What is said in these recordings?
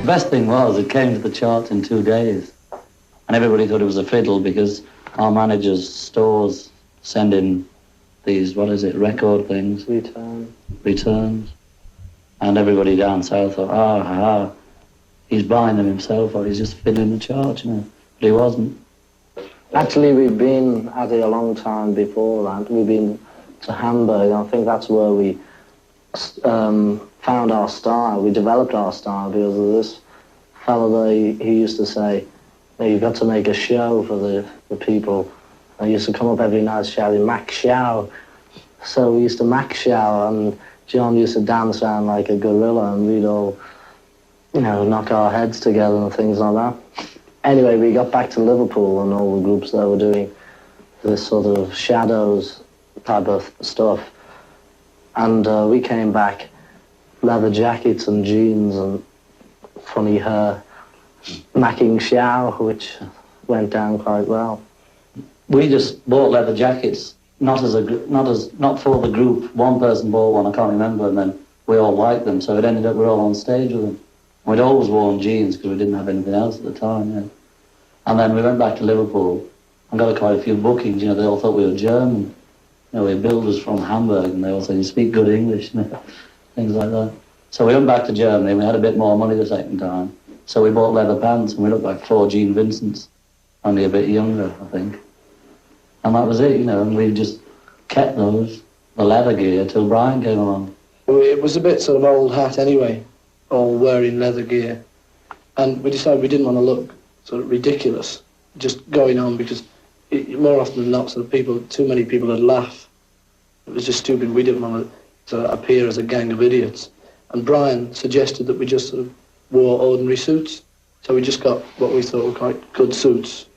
The best thing was it came to the charts in 2 days. And everybody thought it was a fiddle because our managers' stores send in these, record things? Returns. And everybody down south thought, he's buying them himself or he's just fiddling the charts, But he wasn't. Actually, we've been at it a long time before that. We've been to Hamburg. I think that's where we found our style. We developed our style because of this fellow there. He used to say, you've got to make a show for the people. I used to come up every night shouting, Mac Show. So we used to Mac Show, and John used to dance around like a gorilla, and we'd all, knock our heads together and things like that. Anyway, we got back to Liverpool, and all the groups there were doing this sort of shadows type of stuff. And we came back, leather jackets and jeans and funny hair, macking shower, which went down quite well. We just bought leather jackets, not for the group. One person bought one, I can't remember, and then we all liked them, so it ended up we were all on stage with them. We'd always worn jeans because we didn't have anything else at the time, And then we went back to Liverpool and got quite a few bookings. They all thought we were German. We were builders from Hamburg, and they all said, you speak good English, things like that. So we went back to Germany, and we had a bit more money the second time. So we bought leather pants, and we looked like 4 Gene Vincents, only a bit younger, I think. And that was it, and we just kept the leather gear, till Brian came along. It was a bit sort of old hat anyway, all wearing leather gear. And we decided we didn't want to look sort of ridiculous, just going on, because more often than not, too many people would laugh. It was just stupid. We didn't want to appear as a gang of idiots. And Brian suggested that we just sort of wore ordinary suits. So we just got what we thought were quite good suits.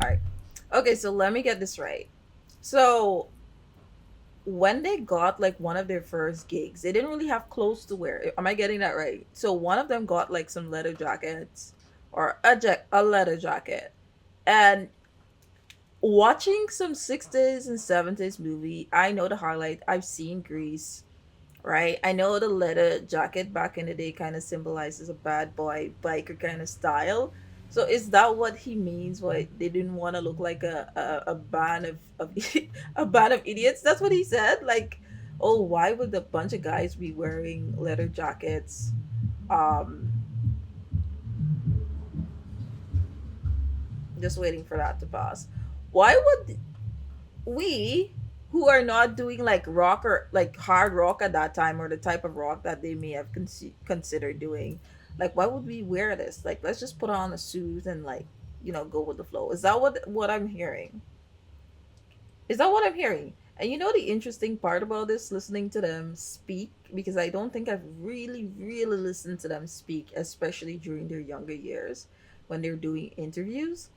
All right. Okay, so let me get this right. So when they got one of their first gigs, they didn't really have clothes to wear. Am I getting that right? So one of them got some leather jackets or a leather jacket. And watching some 60s and 70s movie, I know the highlight. I've seen Grease, right? I know the leather jacket back in the day kind of symbolizes a bad boy biker kind of style. So is that what he means? Why they didn't want to look like a band of a band of idiots? That's what he said. Why would a bunch of guys be wearing leather jackets? Just waiting for that to pass. Why would we, who are not doing rock or hard rock at that time, or the type of rock that they may have considered doing, why would we wear this? Let's just put on a suit and go with the flow. Is that what I'm hearing? Is that what I'm hearing? And the interesting part about this, listening to them speak, because I don't think I've really, really listened to them speak, especially during their younger years when they're doing interviews.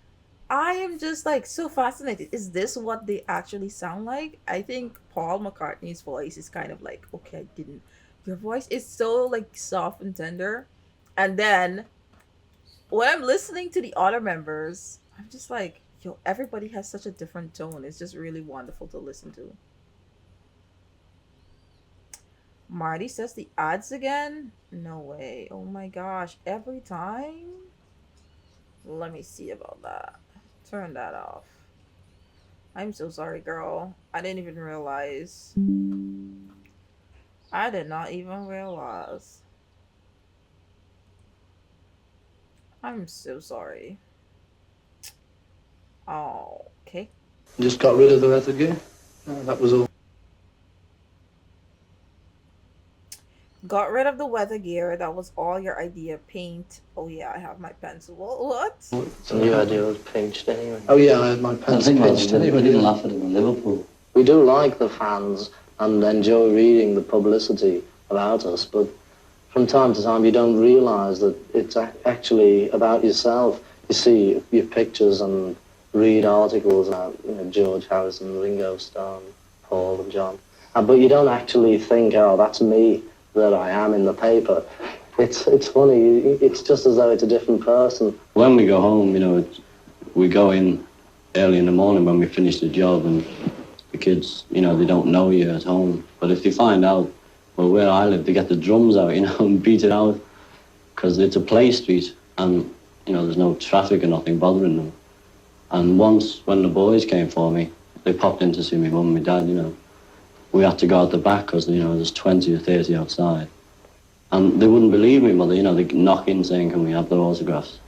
I am just so fascinated. Is this what they actually sound like? I think Paul McCartney's voice is kind of okay, I didn't. Your voice is so soft and tender. And then when I'm listening to the other members, I'm just yo, everybody has such a different tone. It's just really wonderful to listen to. Marty says the ads again? No way. Oh my gosh. Every time? Let me see about that. Turn that off. I'm so sorry, girl. I didn't even realize. I did not even realize. I'm so sorry. Oh, okay. Just got rid of the leather gear. That was all. Got rid of the weather gear. That was all your idea. Paint. Oh yeah, I have my pencil. What? So your idea was pinched anyway. Oh yeah, I had my pencil pinched anyway. We didn't laugh at him in Liverpool. We do like the fans and enjoy reading the publicity about us, but from time to time you don't realise that it's actually about yourself. You see your pictures and read articles about George Harrison, Ringo Starr, Paul and John, but you don't actually think, oh, that's me that I am in the paper. It's funny. It's just as though it's a different person. When we go home, we go in early in the morning when we finish the job, and the kids, they don't know you at home. But if they find out well, where I live, they get the drums out, and beat it out because it's a play street and, there's no traffic or nothing bothering them. And once when the boys came for me, they popped in to see my mum and my dad, we had to go out the back because, there's 20 or 30 outside. And they wouldn't believe me, mother, they'd knock in saying, can we have their autographs?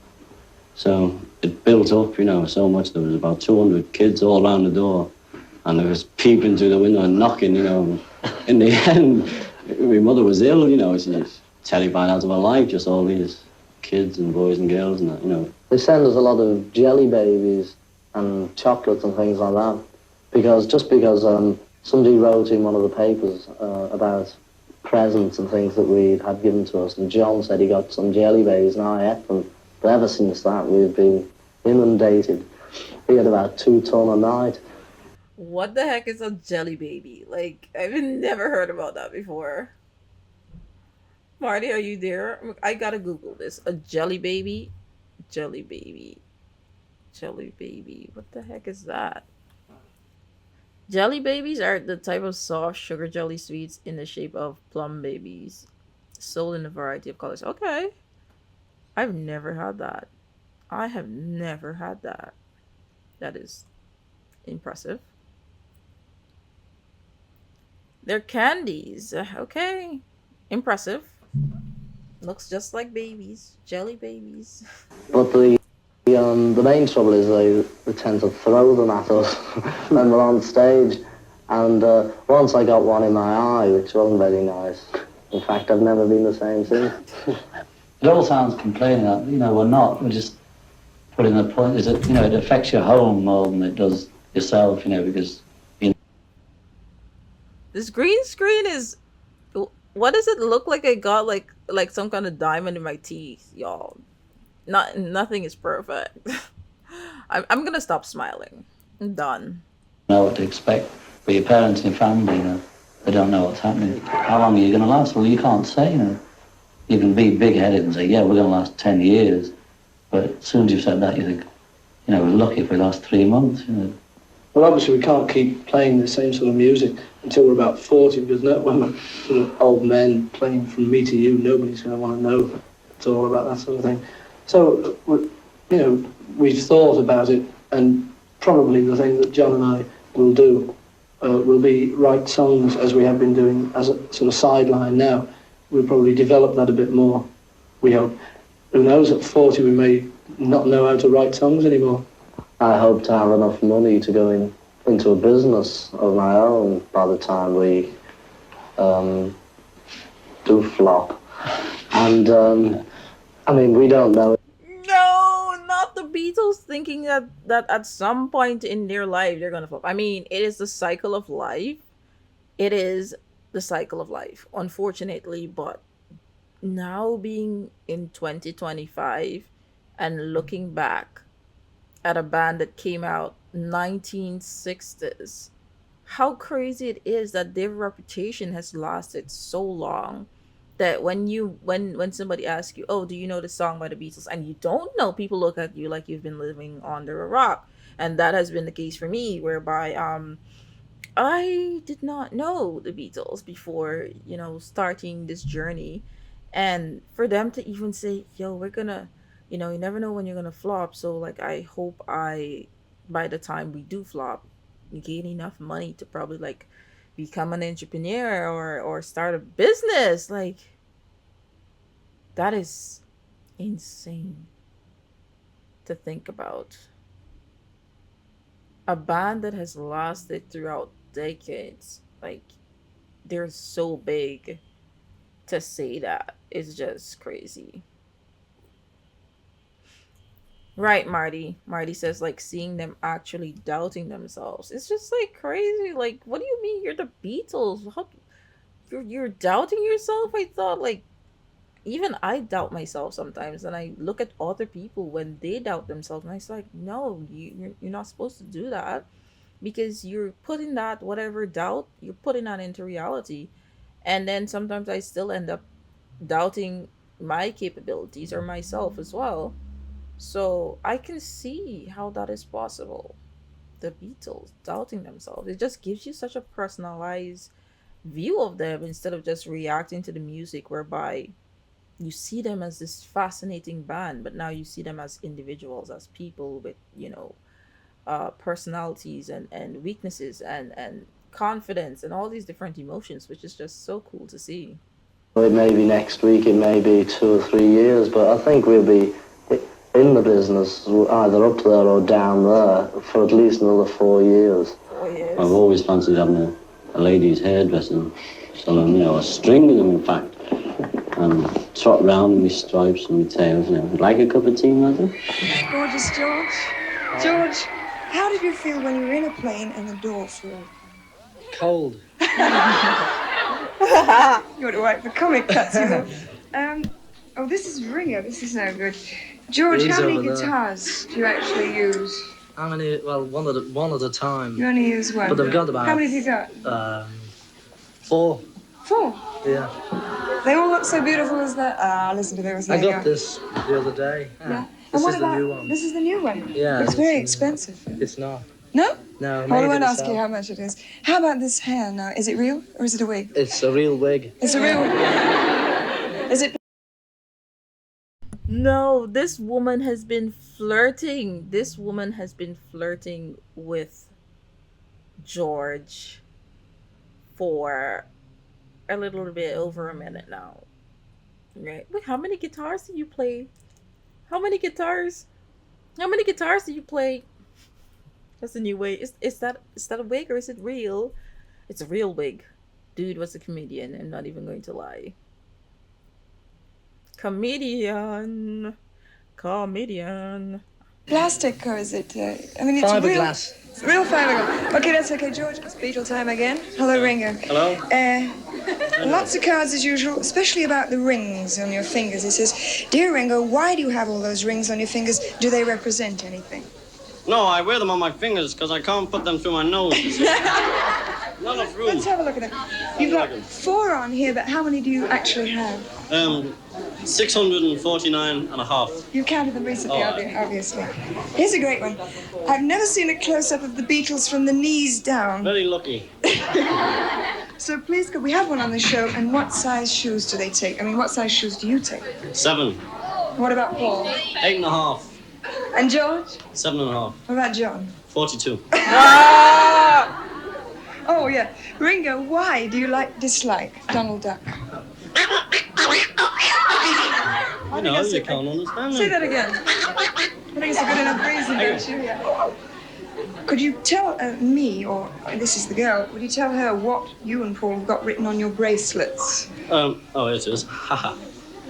So it built up, so much. There was about 200 kids all around the door. And they was peeping through the window and knocking, In the end, my mother was ill, she was terrified out of her life, just all these kids and boys and girls and that. They send us a lot of jelly babies and chocolates and things like that. Because somebody wrote in one of the papers about presents and things that we had given to us, and John said he got some jelly babies, and I ate them. But ever since that, we've been inundated. We had about 2 ton a night. What the heck is a jelly baby? Like, I've never heard about that before. Marty, are you there? I gotta Google this. A jelly baby? Jelly baby. Jelly baby. What the heck is that? Jelly babies are the type of soft sugar jelly sweets in the shape of plum babies, sold in a variety of colors. Okay. I've never had that. I have never had that. That is impressive. They're candies. Okay. Impressive. Looks just like babies. Jelly babies. But the main trouble is they tend to throw them at us when we're on stage. And once I got one in my eye, which wasn't very nice. In fact, I've never been the same since. It all sounds complaining that, we're not. We're just putting the point is that, it affects your home more than it does yourself, because, This green screen is. What does it look like? I got like some kind of diamond in my teeth, y'all. Nothing is perfect. I'm gonna stop smiling. I'm done. know what to expect. But your parents and your family, they don't know what's happening. How long are you going to last? Well, you can't say, You can be big-headed and say, yeah, we're going to last 10 years. But as soon as you've said that, you think, we're lucky if we last 3 months, Well, obviously we can't keep playing the same sort of music until we're about 40, because when we're sort of old men playing From Me to You, nobody's going to want to know at all about that sort of thing. So, we've thought about it, and probably the thing that John and I will do will be write songs as we have been doing as a sort of sideline now. We'll probably develop that a bit more, we hope. Who knows, at 40 we may not know how to write songs anymore. I hope to have enough money to go into a business of my own by the time we do flop. And, we don't know. No, not the Beatles thinking that at some point in their life they're gonna flop. It is the cycle of life. It is the cycle of life, unfortunately, but now being in 2025 and looking back at a band that came out 1960s, how crazy it is that their reputation has lasted so long, that when somebody asks you, oh, do you know the song by the Beatles, and you don't know, people look at you like you've been living under a rock. And that has been the case for me, whereby I did not know the Beatles before, starting this journey. And for them to even say, yo, we're gonna, you never know when you're gonna flop. So, like, I hope by the time we do flop, we gain enough money to probably, like, become an entrepreneur or start a business. Like, that is insane to think about. A band that has lasted throughout decades, like, they're so big. To say that is just crazy. Right, Marty. Marty says, like, seeing them actually doubting themselves. It's just, like, crazy. Like, what do you mean you're the Beatles? You're doubting yourself? I thought, like, even I doubt myself sometimes. And I look at other people when they doubt themselves. And it's like, no, you're not supposed to do that. Because you're putting that, whatever doubt, you're putting that into reality. And then sometimes I still end up doubting my capabilities or myself as well. So I can see how that is possible. The Beatles doubting themselves. It just gives you such a personalized view of them instead of just reacting to the music, whereby you see them as this fascinating band, but now you see them as individuals, as people with, personalities and weaknesses and confidence and all these different emotions, which is just so cool to see. It may be next week, it may be 2 or 3 years, but I think we'll be in the business either up there or down there for at least another 4 years. Oh, yes. I've always fancied having a ladies' hairdressing salon, a string of them, in fact, and trot round in my stripes and my tails, Like a cup of tea, madam? Gorgeous George. George, how did you feel when you were in a plane and the door flew? Cold. You ought to write for comic cuts, Oh, this is Ringo. This is no good. George, He's how many over there. guitars do you actually use? How many? Well, one at a time. You only use one. But they've got about... How many have you got? 4. 4. Yeah. They all look so beautiful as that. Listen to those. I There you got go. this the other day. Yeah. This And what is about the new one. this is the new one? Yeah, It's this very is the new one. expensive. It's not. No? No, Well, I made won't it ask you myself. how much it is. How about this hair now? Is it real or is it a wig? It's a real wig. It's a real. Is it? No, this woman has been flirting. This woman has been flirting with George for a little bit over a minute now. Right? Wait, how many guitars do you play? How many guitars? How many guitars do you play? That's a new wig. Is that a wig or is it real? It's a real wig. Dude was a comedian. I'm not even going to lie. Comedian. Plastic or is it? I mean, it's Fiberglass. Real fiberglass. Okay, that's okay, George. It's Beatle time again. Hello, Ringo. Hello? Lots of cards as usual, especially about the rings on your fingers. It says, "Dear Ringo, why do you have all those rings on your fingers? Do they represent anything?" No, I wear them on my fingers because I can't put them through my nose. Not enough room. Let's have a look at them. You've got 4 on here, but how many do you actually have? 649 and a half. You counted them recently, Oh, obviously. Here's a great one. I've never seen a close-up of the Beatles from the knees down. Very lucky. So please, could we have one on the show? And what size shoes do they take? I mean, what size shoes do you take? 7. What about Paul? 8 and a half. And George? 7 and a half. What about John? 42. Oh, yeah. Ringo, why do you dislike Donald Duck? You know, you can't understand Say me. that again. I think it's a good enough reason, don't you? Yeah. Could you tell me, or this is the girl, would you tell her what you and Paul have got written on your bracelets? Oh, it is. Haha.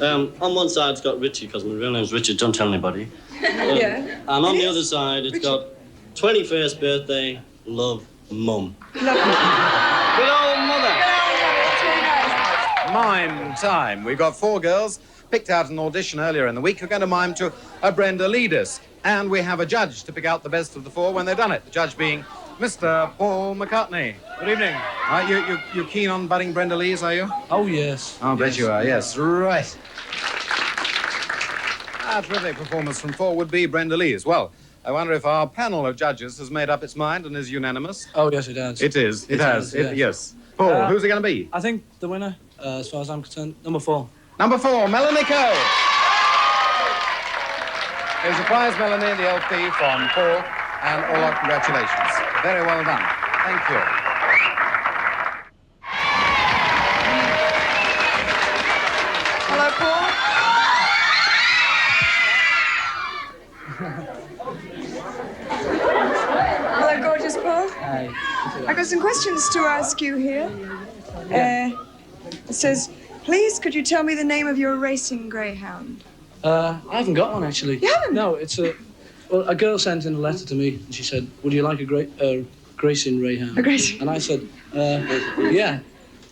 On one side, it's got Richie, because my real name's Richard, don't tell anybody. Yeah. And on the other side, it's got 21st birthday, love, mum. Lovely. Good old mother. That's very nice. Mime time. We've got 4 girls picked out an audition earlier in the week who are going to mime to a Brenda Lee disc. And we have a judge to pick out the best of the 4 when they've done it. The judge being Mr. Paul McCartnney. Good evening. You keen on budding Brenda Lees, are you? Oh, yes. I'll bet you are, yes. Right. A terrific performance from 4 would be Brenda Lees. Well, I wonder if our panel of judges has made up its mind and is unanimous. Oh, yes, it has. It is. It has. yes. Yes. Paul, who's it going to be? I think the winner, as far as I'm concerned, number 4. Number 4, Melanie Coe. Here's a prize, Melanie, the LP from Paul, and all our congratulations. Very well done. Thank you. Hello, Paul. Hello, gorgeous Paul. Hi. I got some questions to ask you here. It says, please, could you tell me the name of your racing greyhound? I haven't got one, actually. You haven't? No, it's a... Well, a girl sent in a letter to me, and she said, would you like a Grayson Greyhound? A Grayson? And I said, yeah.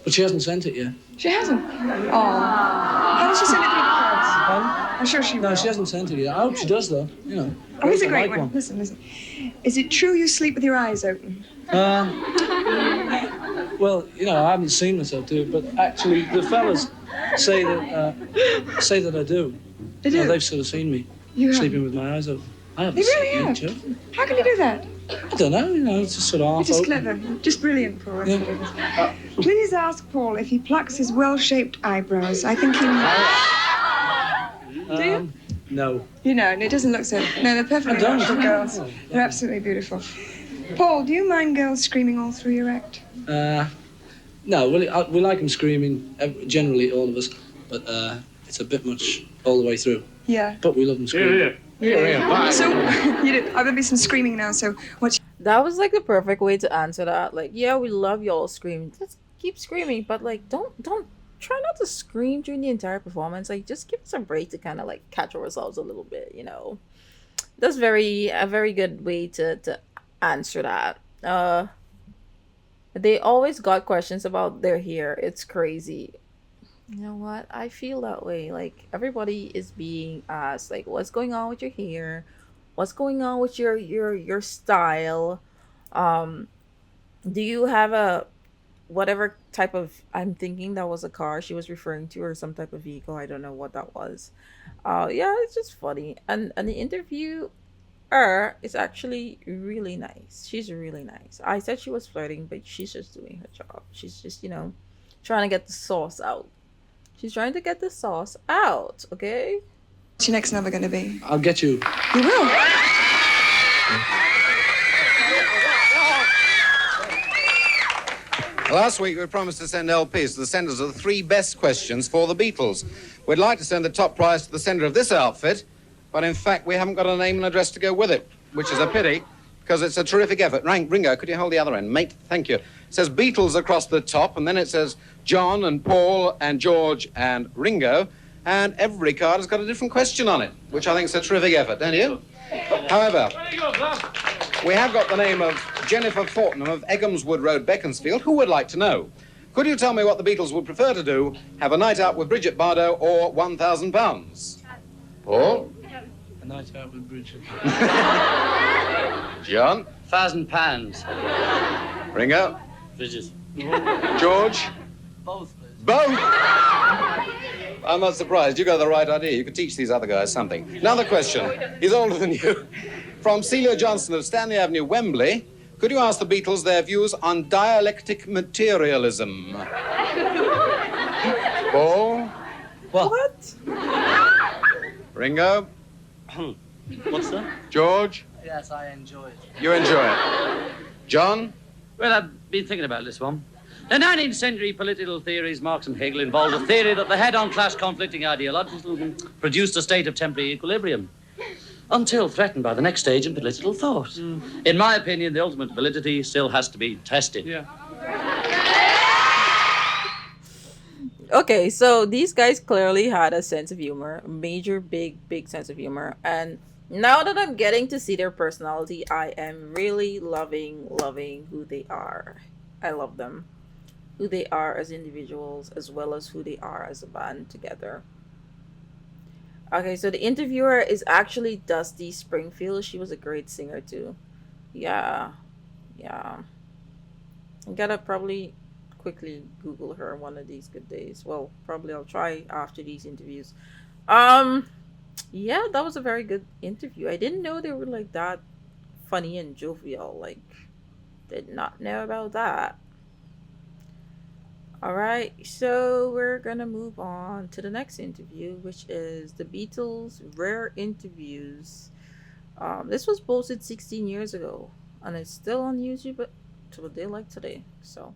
But she hasn't sent it yet. She hasn't. Oh. How did she send it through the post? I'm sure she will. No, she hasn't sent it yet. I hope she does, though. Oh, here's a I great like one. Listen. Is it true you sleep with your eyes open? Well, I haven't seen myself do it, but actually the fellas say that I do. They do? They've sort of seen me You have? sleeping with my eyes open. I haven't They really seen have. you, Joe. How can you do that? I don't know, it's just sort of half It is open. clever. Just brilliant, Paul. That's what it is. Please ask Paul if he plucks his well-shaped eyebrows. I think he... Do you? No. You know, and it doesn't look so... No, they're perfectly I don't. natural girls. They're absolutely beautiful. Paul, do you mind girls screaming all through your act? No, we like them screaming, generally, all of us, but it's a bit much all the way through. Yeah. But we love them screaming. So, you did. There'll be some screaming now, so what's... That was like the perfect way to answer that. Like, yeah, we love y'all screaming. Just keep screaming, but like, don't try not to scream during the entire performance. Like, just give us a break to kind of like catch ourselves a little bit. You know, that's a very good way to answer that. They always got questions about their hair. It's crazy. You know what? I feel that way. Like everybody is being asked, like, what's going on with your hair? What's going on with your style? Um, do you have a whatever type of, I'm thinking that was a car she was referring to, or some type of vehicle. I don't know what that was. Yeah, it's just funny. And the interviewer is actually really nice. She's really nice. I said she was flirting, but she's just doing her job. She's just, trying to get the sauce out. She's trying to get the sauce out, okay? What's your next number going to be? I'll get you. You will? Last week, we promised to send LPs to the senders of the 3 best questions for the Beatles. We'd like to send the top prize to the sender of this outfit, but in fact, we haven't got a name and address to go with it, which is a pity, because it's a terrific effort. Ringo, could you hold the other end? Mate, thank you. It says Beatles across the top, and then it says John and Paul and George and Ringo, and every card has got a different question on it, which I think is a terrific effort, don't you? However, we have got the name of Jennifer Fortnum of Eghamswood Road, Beaconsfield, who would like to know. Could you tell me what the Beatles would prefer to do? Have a night out with Bridget Bardot or £1,000? Paul? A night out with Bridget. John? £1,000. Ringo? Bridget. George? Both, please. Both! I'm not surprised. You got the right idea. You could teach these other guys something. Another question. He's older than you. From Celia Johnson of Stanley Avenue, Wembley, could you ask the Beatles their views on dialectic materialism? Paul? What? Ringo? What's that? George? Yes, I enjoy it. You enjoy it. John? Well, I've been thinking about this one. The 19th century political theories, Marx and Hegel, involved a theory that the head-on clash conflicting ideologies produced a state of temporary equilibrium until threatened by the next stage in political thought. In my opinion, the ultimate validity still has to be tested. Yeah. Okay, so these guys clearly had a sense of humor, major, big sense of humor. And now that I'm getting to see their personality, I am really loving who they are. I love them. Who they are as individuals, as well as who they are as a band together. Okay, so the interviewer is actually Dusty Springfield. She was a great singer too. Yeah. I gotta probably quickly Google her one of these good days. Well, probably I'll try after these interviews. Yeah, that was a very good interview. I didn't know they were like that funny and jovial. Like, did not know about that. Alright, so we're gonna move on to the next interview, which is the Beatles' Rare Interviews. This was posted 16 years ago, and it's still on YouTube to a day like today. So